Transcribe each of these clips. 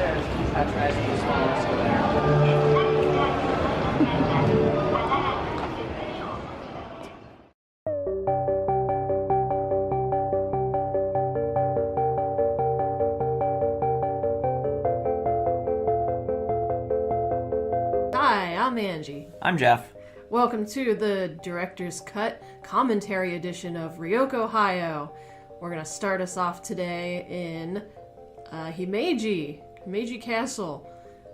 That's nice and the smallest over there. Hi, I'm Angie. I'm Jeff. Welcome to the Director's Cut Commentary Edition of RyokOhio. We're going to start us off today in Himeji Castle.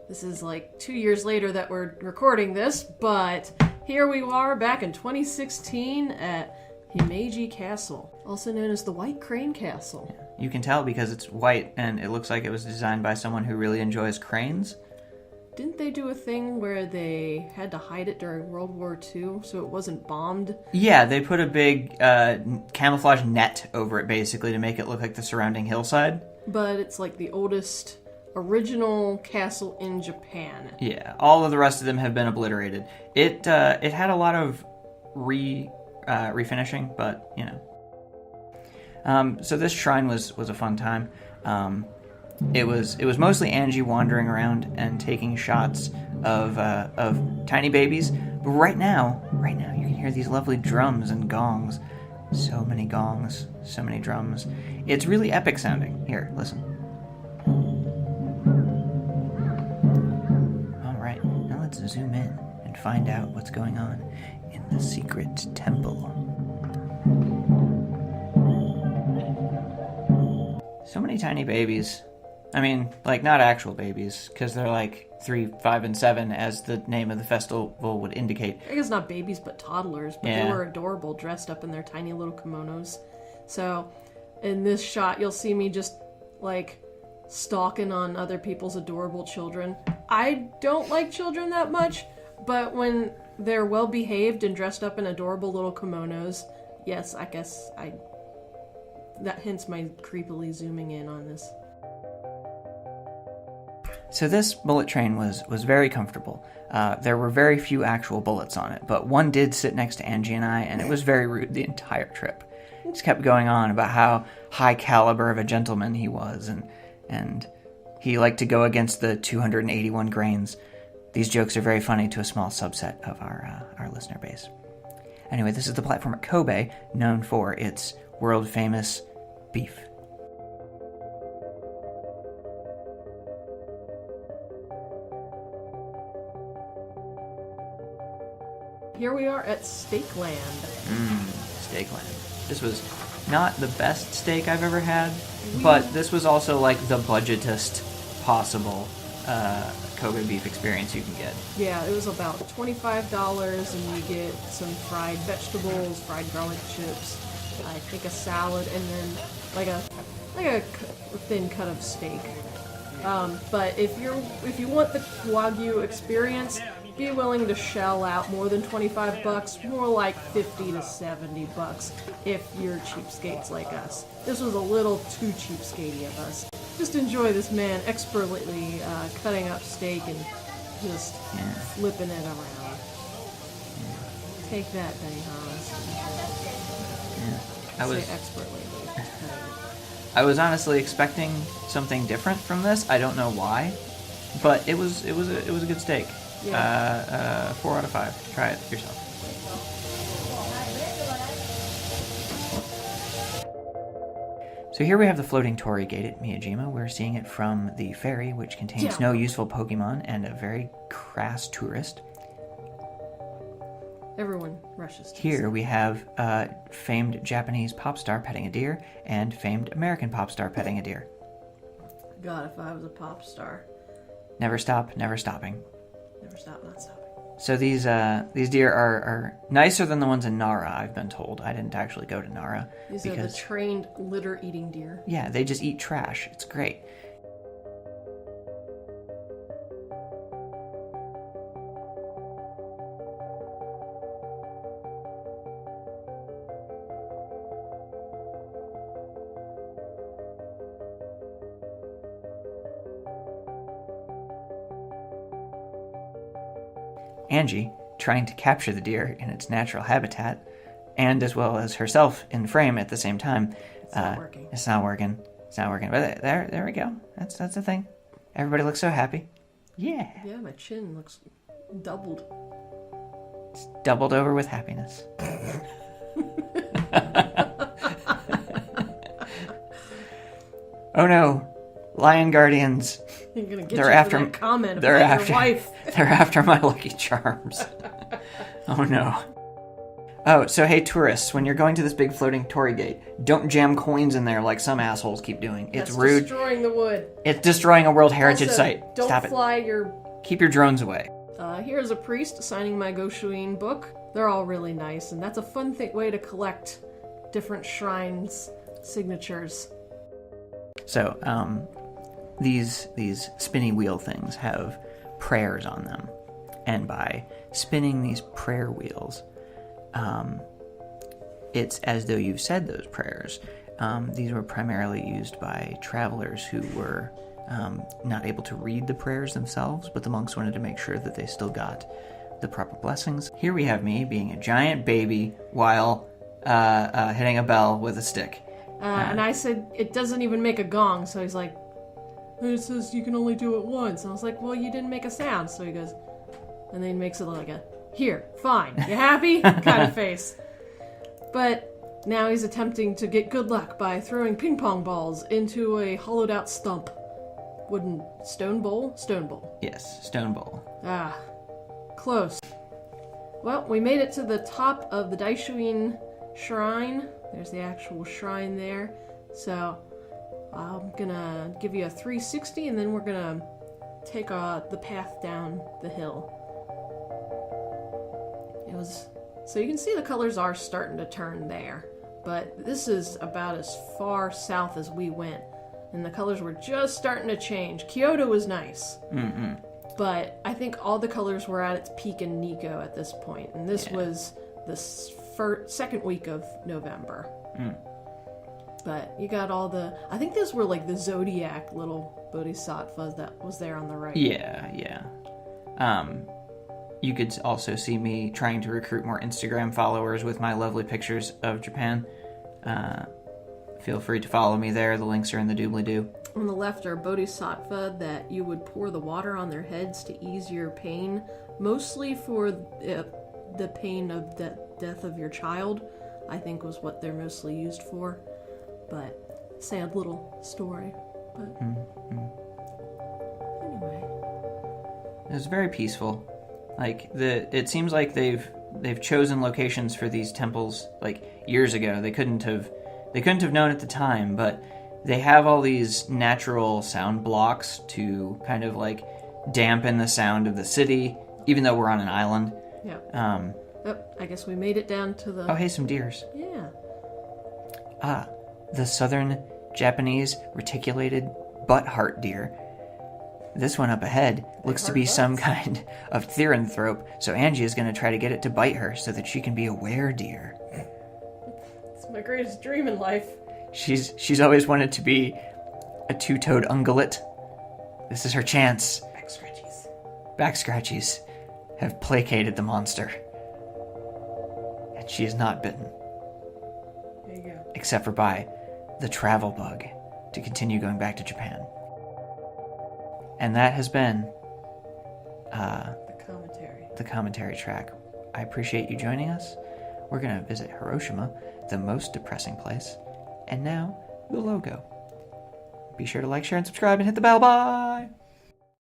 This is like 2 years later that we're recording this, but here we are back in 2016 at Himeji Castle, also known as the White Crane Castle. You can tell because it's white and it looks like it was designed by someone who really enjoys cranes. Didn't they do a thing where they had to hide it during World War II so it wasn't bombed? Yeah, they put a big camouflage net over it basically to make it look like the surrounding hillside. But it's like the oldest original castle in Japan. Yeah, all of the rest of them have been obliterated. It had a lot of refinishing, but you know. So this shrine was a fun time. It was mostly Angie wandering around and taking shots of tiny babies. But right now you can hear these lovely drums and gongs. So many gongs, so many drums. It's really epic sounding. Here, listen. All right, now let's zoom in and find out what's going on in the secret temple. So many tiny babies. I mean, like, not actual babies, because they're like 3, 5, and 7, as the name of the festival would indicate. I guess not babies, but toddlers, but Yeah. They were adorable, dressed up in their tiny little kimonos. So, in this shot, you'll see me just, like, stalking on other people's adorable children. I don't like children that much, but when they're well-behaved and dressed up in adorable little kimonos, yes, I guess that hints my creepily zooming in on this. So this bullet train was very comfortable. There were very few actual bullets on it, but one did sit next to Angie and I, and it was very rude the entire trip. He just kept going on about how high caliber of a gentleman he was, and he liked to go against the 281 grains. These jokes are very funny to a small subset of our listener base. Anyway, this is the platform at Kobe, known for its world-famous beef. Here we are at Steakland. Steakland. This was not the best steak I've ever had, but this was also like the budgetest possible Kobe beef experience you can get. Yeah, it was about $25, and you get some fried vegetables, fried garlic chips, I think a salad, and then like a thin cut of steak. But if you want the Wagyu experience, be willing to shell out more than $25, more like $50 to $70 if you're cheapskates like us. This was a little too cheapskatey of us. Just enjoy this man expertly cutting up steak and just flipping it around. Take that, Benny Hans. I was Say expertly, but he's cutting it. I was honestly expecting something different from this. I don't know why, but it was a good steak. Yeah. 4 out of 5. Try it yourself. So here we have the floating torii gate at Miyajima. We're seeing it from the ferry, which contains no useful Pokemon and a very crass tourist. Everyone rushes to Here we have famed Japanese pop star petting a deer and famed American pop star petting a deer. God, if I was a pop star. Never stop, never stopping. Never stop, not stopping. So these deer are nicer than the ones in Nara, I've been told. I didn't actually go to Nara. These are the trained litter-eating deer. Yeah, they just eat trash. It's great. Angie, trying to capture the deer in its natural habitat, and as well as herself in frame at the same time. It's not working. It's not working. But there we go. That's the thing. Everybody looks so happy. Yeah. Yeah, my chin looks doubled. It's doubled over with happiness. Oh no. Lion guardians. You're gonna get They're you after for that comment they're about after your wife. They're after my Lucky Charms. Oh no. Oh, so hey tourists, when you're going to this big floating torii gate, don't jam coins in there like some assholes keep doing. It's That's rude. destroying the wood. It's destroying a World Heritage Also, site. Don't Stop it. fly your... Keep your drones away. Here's a priest signing my Goshuin book. They're all really nice, and that's a fun way to collect different shrines' signatures. So, these spinny wheel things have prayers on them. And by spinning these prayer wheels, it's as though you've said those prayers. These were primarily used by travelers who were not able to read the prayers themselves, but the monks wanted to make sure that they still got the proper blessings. Here we have me being a giant baby while hitting a bell with a stick. And I said, it doesn't even make a gong, so he's like, it says you can only do it once. And I was like, well, you didn't make a sound. So he goes, and then he makes it like a, here, fine, you happy? kind of face. But now he's attempting to get good luck by throwing ping pong balls into a hollowed out stump. Wooden stone bowl? Stone bowl. Yes, stone bowl. Ah, close. Well, we made it to the top of the Daishuin shrine. There's the actual shrine there. So I'm gonna give you a 360 and then we're gonna take the path down the hill. So you can see the colors are starting to turn there, but this is about as far south as we went, and the colors were just starting to change. Kyoto was nice, but I think all the colors were at its peak in Nikko at this point, and this was the second week of November. But you got all I think these were like the zodiac little bodhisattvas that was there on the right. Yeah. You could also see me trying to recruit more Instagram followers with my lovely pictures of Japan. Feel free to follow me there. The links are in the Doobley-doo. On the left are bodhisattva that you would pour the water on their heads to ease your pain, mostly for the pain of the death of your child, I think was what they're mostly used for. But sad little story. But anyway, it was very peaceful. Like it seems like they've chosen locations for these temples like years ago. They couldn't have known at the time, but they have all these natural sound blocks to kind of like dampen the sound of the city, even though we're on an island. Yeah. I guess we made it down to the... Oh, hey, some deers. Yeah. The southern Japanese reticulated butt heart deer. This one up ahead looks to be some kind of therianthrope, so Angie is going to try to get it to bite her so that she can be a weredeer. It's my greatest dream in life. She's always wanted to be a two-toed ungulate. This is her chance. Back scratchies have placated the monster. And she is not bitten. There you go. Except for by the travel bug to continue going back to Japan. And that has been the commentary track. I appreciate you joining us. We're going to visit Hiroshima, the most depressing place. And now, the logo. Be sure to like, share, and subscribe, and hit the bell. Bye!